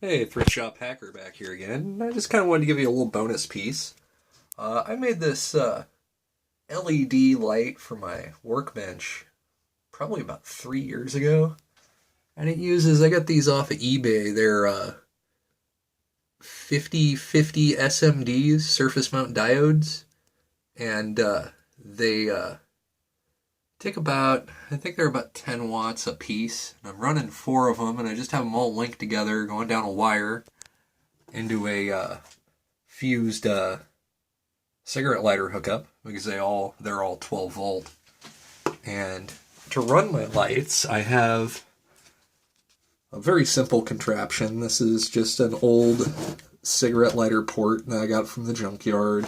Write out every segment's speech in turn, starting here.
Hey, Thrift Shop Hacker back here again. I just kind of wanted to give you a little bonus piece. I made this LED light for my workbench probably about 3 years ago. And I got these off of eBay. They're 5050 SMDs, surface mount diodes. And they take about, I think they're about 10 watts a piece. And I'm running four of them, and I just have them all linked together, going down a wire into a fused cigarette lighter hookup because they're all 12 volt. And to run my lights, I have a very simple contraption. This is just an old cigarette lighter port that I got from the junkyard.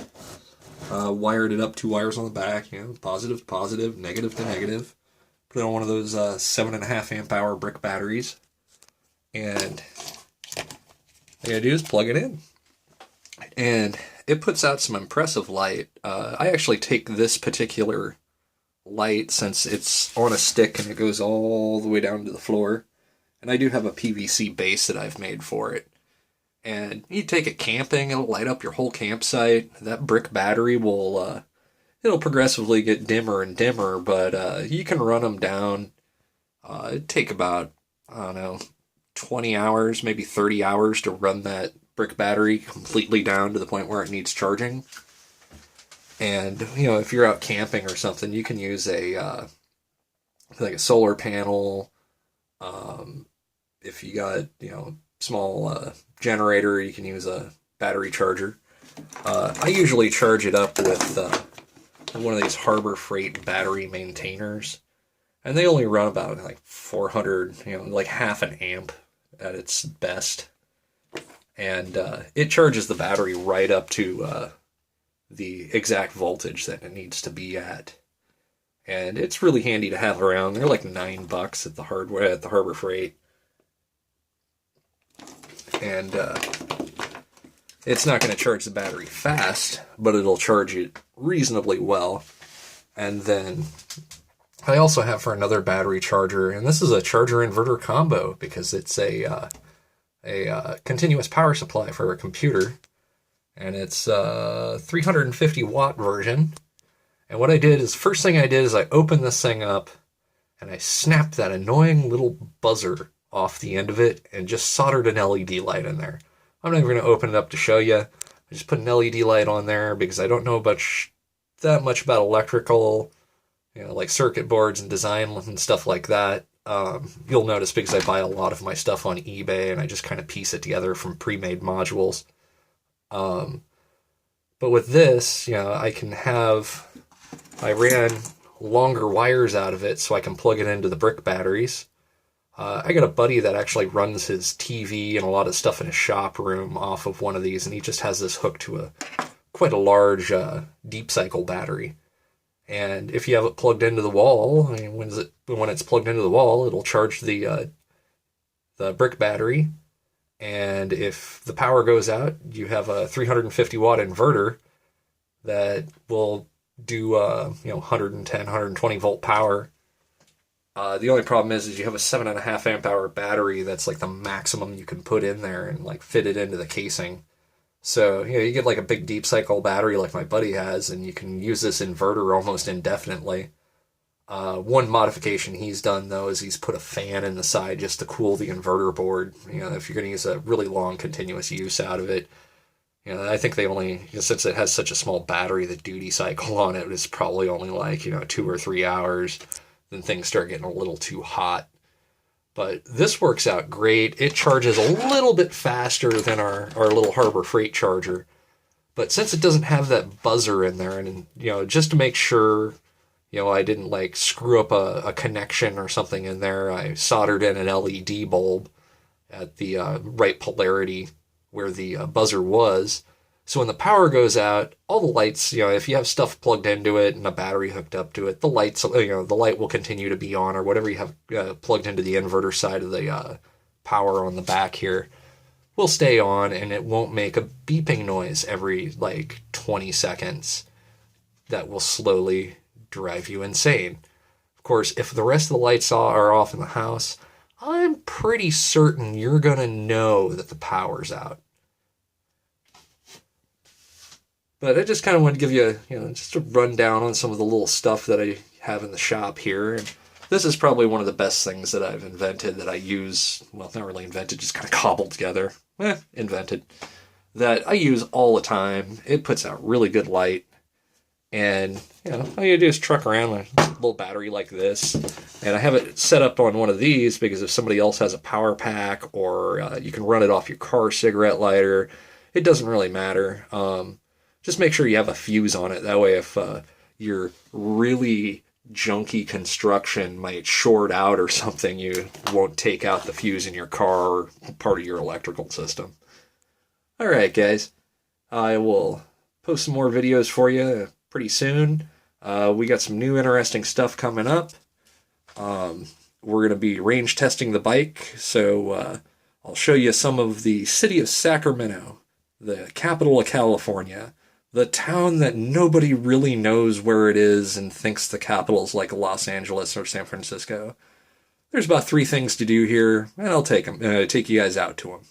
Wired it up, two wires on the back, positive to positive, negative to negative. Put it on one of those 7.5 amp hour brick batteries. And all you gotta do is plug it in. And it puts out some impressive light. I actually take this particular light, since it's on a stick and it goes all the way down to the floor. And I do have a PVC base that I've made for it. And you take it camping, it'll light up your whole campsite. That brick battery will, it'll progressively get dimmer and dimmer, but you can run them down. It'd take about, I don't know, 20 hours, maybe 30 hours to run that brick battery completely down to the point where it needs charging. And, if you're out camping or something, you can use like a solar panel. If you got, small generator, you can use a battery charger. I usually charge it up with one of these Harbor Freight battery maintainers. And they only run about like 400, like half an amp at its best. And it charges the battery right up to the exact voltage that it needs to be at. And it's really handy to have around. They're like $9 at the Harbor Freight. And it's not going to charge the battery fast, but it'll charge it reasonably well. And then I also have for another battery charger, and this is a charger inverter combo because it's a continuous power supply for a computer, and it's a 350 watt version. And what I did is, first thing I did is I opened this thing up and I snapped that annoying little buzzer off the end of it and just soldered an LED light in there. I'm not even going to open it up to show you. I just put an LED light on there because I don't know that much about electrical, like circuit boards and design and stuff like that. You'll notice because I buy a lot of my stuff on eBay and I just kind of piece it together from pre-made modules. But with this, I ran longer wires out of it so I can plug it into the brick batteries. I got a buddy that actually runs his TV and a lot of stuff in his shop room off of one of these, and he just has this hooked to quite a large deep cycle battery. And if you have it plugged into the wall, when it's plugged into the wall, it'll charge the brick battery. And if the power goes out, you have a 350 watt inverter that will do 110, 120 volt power. The only problem is you have a 7.5 amp hour battery that's like the maximum you can put in there and like fit it into the casing. So, you get like a big deep cycle battery like my buddy has, and you can use this inverter almost indefinitely. One modification he's done, though, is he's put a fan in the side just to cool the inverter board. If you're going to use a really long continuous use out of it. I think they only, since it has such a small battery, the duty cycle on it is probably only like, 2 or 3 hours. Then things start getting a little too hot. But this works out great. It charges a little bit faster than our little Harbor Freight charger. But since it doesn't have that buzzer in there, and just to make sure, I didn't like screw up a connection or something in there, I soldered in an LED bulb at the right polarity where the buzzer was. So when the power goes out, all the lights, if you have stuff plugged into it and a battery hooked up to it, the lights, the light will continue to be on, or whatever you have plugged into the inverter side of the power on the back here will stay on, and it won't make a beeping noise every like 20 seconds that will slowly drive you insane. Of course, if the rest of the lights are off in the house, I'm pretty certain you're going to know that the power's out. But I just kind of wanted to give you, just a rundown on some of the little stuff that I have in the shop here. And this is probably one of the best things that I've invented that I use, well, not really invented, just kind of cobbled together. Invented. That I use all the time. It puts out really good light. And, all you do is truck around with a little battery like this. And I have it set up on one of these because if somebody else has a power pack or you can run it off your car cigarette lighter, it doesn't really matter. Just make sure you have a fuse on it. That way if your really junky construction might short out or something, you won't take out the fuse in your car or part of your electrical system. All right, guys. I will post some more videos for you pretty soon. We got some new interesting stuff coming up. We're going to be range testing the bike, so I'll show you some of the city of Sacramento, the capital of California, the town that nobody really knows where it is and thinks the capital's like Los Angeles or San Francisco. There's about 3 things to do here, and I'll take you guys out to them.